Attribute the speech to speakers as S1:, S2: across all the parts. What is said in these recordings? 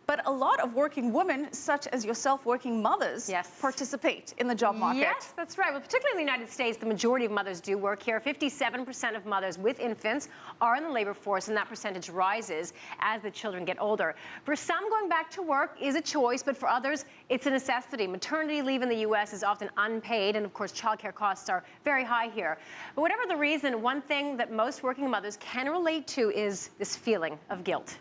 S1: But a lot of working women, such as yourself, working mothers, participate in the job market.
S2: Yes, that's right. Well, particularly in the United States, the majority of mothers do work here. 57% of mothers with infants are in the labor force, and that percentage rises as the children get older. For some, going back to work is a choice, but for others, it's a necessity. Maternity leave in the U.S. is often unpaid, and of course, childcare costs are very high here. But whatever the reason, one thing that most working mothers can relate to is this feeling of guilt.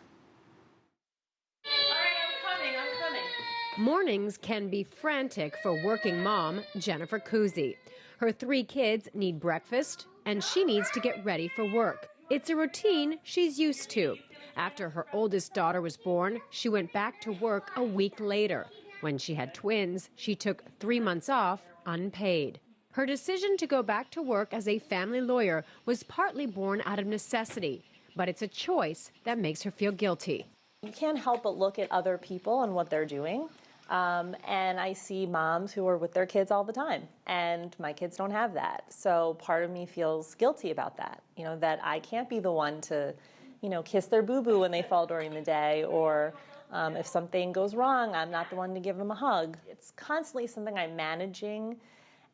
S2: Mornings can be frantic for working mom Jennifer Kuzi. Her 3 kids need breakfast, and she needs to get ready for work. It's a routine she's used to. After her oldest daughter was born, she went back to work a week later. When she had twins, she took 3 months off, unpaid. Her decision to go back to work as a family lawyer was partly born out of necessity, but it's a choice that makes her feel guilty.
S3: You can't help but look at other people and what they're doing. And I see moms who are with their kids all the time, and my kids don't have that. So part of me feels guilty about that, that I can't be the one to, kiss their boo-boo when they fall during the day, or if something goes wrong, I'm not the one to give them a hug. It's constantly something I'm managing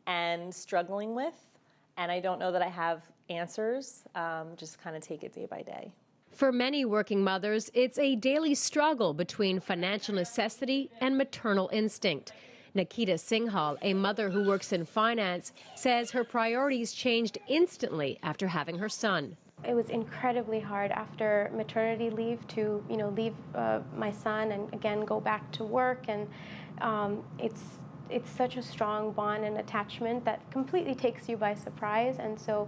S3: and struggling with, and I don't know that I have answers, just kind of take it day by day.
S2: For many working mothers, it's a daily struggle between financial necessity and maternal instinct. Nikita Singhal, a mother who works in finance, says her priorities changed instantly after having her son.
S4: It was incredibly hard after maternity leave to, leave my son and again go back to work, and it's such a strong bond and attachment that completely takes you by surprise, and so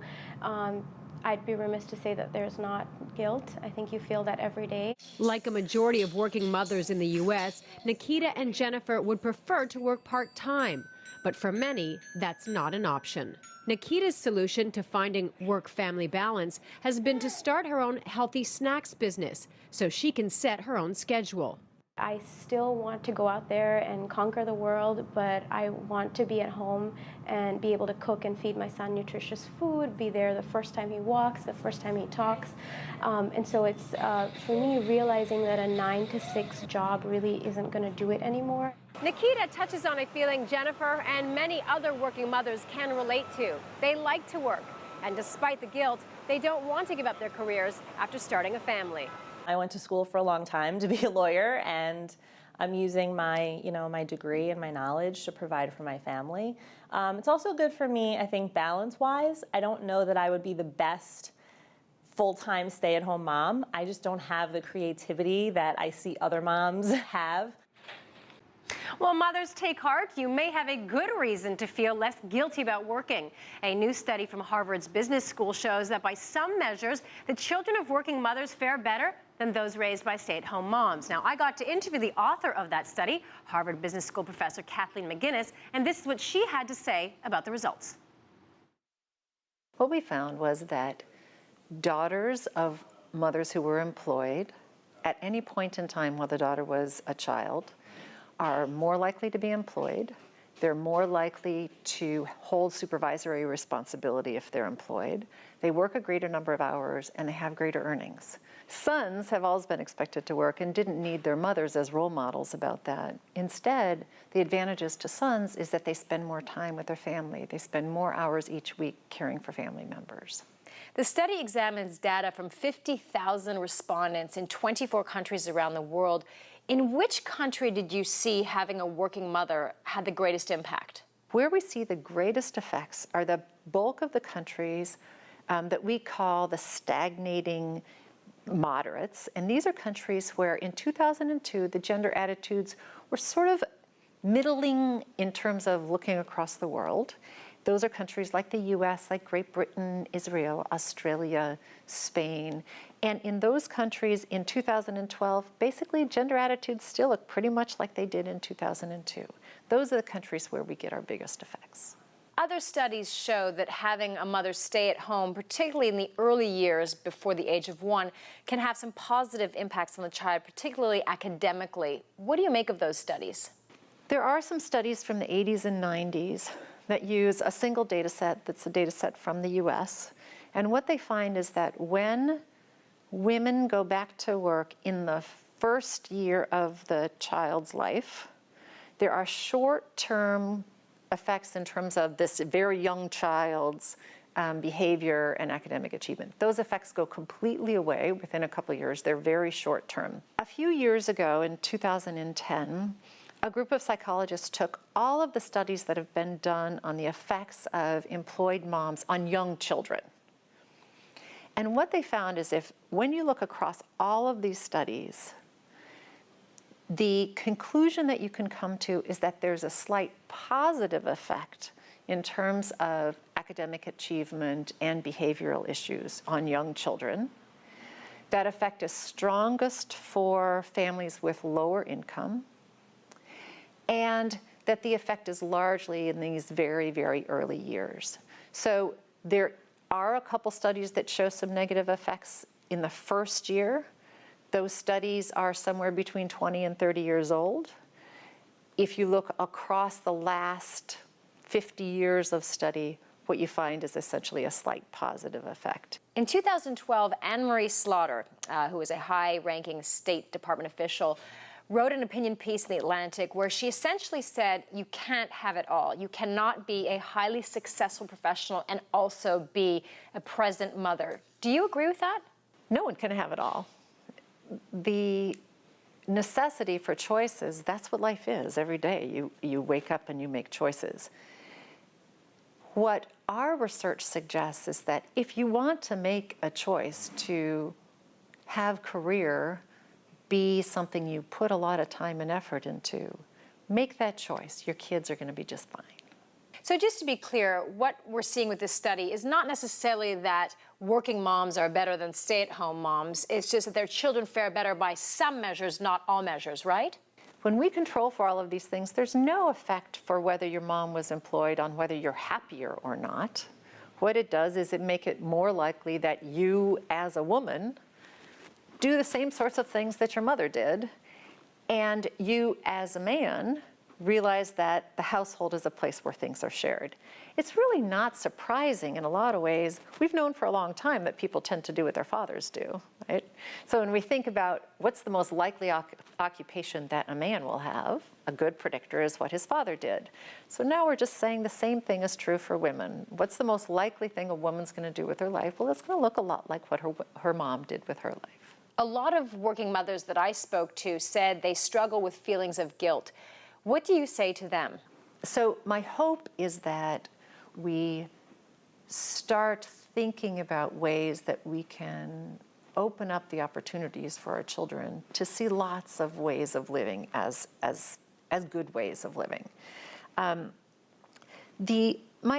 S4: I'd be remiss to say that there's not guilt. I think you feel that every day.
S2: Like a majority of working mothers in the U.S., Nikita and Jennifer would prefer to work part-time. But for many, that's not an option. Nikita's solution to finding work-family balance has been to start her own healthy snacks business so she can set her own schedule.
S4: I still want to go out there and conquer the world, but I want to be at home and be able to cook and feed my son nutritious food, be there the first time he walks, the first time he talks. And so it's, for me, realizing that a 9-to-6 job really isn't going to do it anymore.
S2: Nikita touches on a feeling Jennifer and many other working mothers can relate to. They like to work, and despite the guilt, they don't want to give up their careers after starting a family.
S3: I went to school for a long time to be a lawyer, and I'm using my, my degree and my knowledge to provide for my family. It's also good for me, I think, balance-wise. I don't know that I would be the best full-time stay-at-home mom. I just don't have the creativity that I see other moms have.
S2: Well, mothers, take heart. You may have a good reason to feel less guilty about working. A new study from Harvard's Business School shows that by some measures, the children of working mothers fare better than those raised by stay-at-home moms. Now, I got to interview the author of that study, Harvard Business School professor Kathleen McGinn, and this is what she had to say about the results.
S5: What we found was that daughters of mothers who were employed at any point in time while the daughter was a child are more likely to be employed. They're more likely to hold supervisory responsibility if they're employed. They work a greater number of hours, and they have greater earnings. Sons have always been expected to work and didn't need their mothers as role models about that. Instead, the advantages to sons is that they spend more time with their family. They spend more hours each week caring for family members.
S2: The study examines data from 50,000 respondents in 24 countries around the world. In which country did you see having a working mother had the greatest impact?
S5: Where we see the greatest effects are the bulk of the countries that we call the stagnating moderates. And these are countries where in 2002, the gender attitudes were sort of middling in terms of looking across the world. Those are countries like the US, like Great Britain, Israel, Australia, Spain. And in those countries in 2012, basically gender attitudes still look pretty much like they did in 2002. Those are the countries where we get our biggest effects.
S2: Other studies show that having a mother stay at home, particularly in the early years before the age of 1, can have some positive impacts on the child, particularly academically. What do you make of those studies?
S5: There are some studies from the 80s and 90s that use a single data set that's a data set from the US. And what they find is that when women go back to work in the first year of the child's life. There are short-term effects in terms of this very young child's behavior and academic achievement. Those effects go completely away within a couple of years. They're very short-term. A few years ago, in 2010, a group of psychologists took all of the studies that have been done on the effects of employed moms on young children. And what they found is when you look across all of these studies, the conclusion that you can come to is that there's a slight positive effect in terms of academic achievement and behavioral issues on young children. That effect is strongest for families with lower income, and that the effect is largely in these very, very early years. So there are a couple studies that show some negative effects in the first year. Those studies are somewhere between 20 and 30 years old. If you look across the last 50 years of study, what you find is essentially a slight positive effect.
S6: In 2012, Anne Marie Slaughter, who is a high-ranking State Department official, wrote an opinion piece in The Atlantic where she essentially said, you can't have it all. You cannot be a highly successful professional and also be a present mother. Do you agree with that?
S5: No one can have it all. The necessity for choices, that's what life is every day. You wake up and you make choices. What our research suggests is that if you want to make a choice to have career be something you put a lot of time and effort into, make that choice. Your kids are going to be just fine.
S6: So just to be clear, what we're seeing with this study is not necessarily that working moms are better than stay-at-home moms. It's just that their children fare better by some measures, not all measures, right?
S5: When we control for all of these things, there's no effect for whether your mom was employed on whether you're happier or not. What it does is it make it more likely that you, as a woman, do the same sorts of things that your mother did, and you, as a man, realize that the household is a place where things are shared. It's really not surprising in a lot of ways. We've known for a long time that people tend to do what their fathers do, right? So when we think about what's the most likely occupation that a man will have, a good predictor is what his father did. So now we're just saying the same thing is true for women. What's the most likely thing a woman's going to do with her life? Well, it's going to look a lot like what her mom did with her life.
S6: A lot of working mothers that I spoke to said they struggle with feelings of guilt. What do you say to them?
S5: So my hope is that we start thinking about ways that we can open up the opportunities for our children to see lots of ways of living as good ways of living. My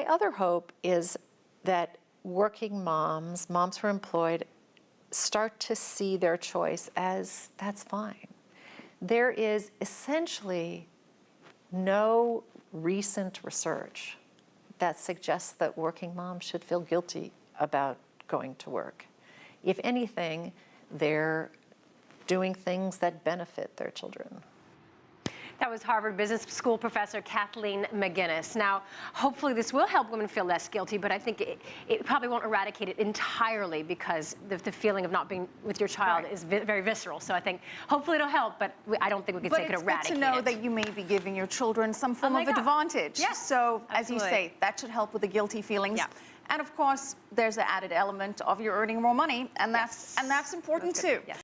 S5: other hope is that working moms who are employed, start to see their choice as that's fine. There is essentially no recent research that suggests that working moms should feel guilty about going to work. If anything, they're doing things that benefit their children.
S2: That was Harvard Business School professor Kathleen McGinn. Now, hopefully this will help women feel less guilty, but I think it probably won't eradicate it entirely because the feeling of not being with your child is very visceral. So I think hopefully it'll help, but I don't think we could say it could eradicate it.
S1: But it's good to know that you may be giving your children some form of advantage.
S2: Yes,
S1: so,
S2: absolutely.
S1: as you say, that should help with the guilty feelings.
S2: Yeah.
S1: And of course, there's the added element of you earning more money, and that's important too. Yes.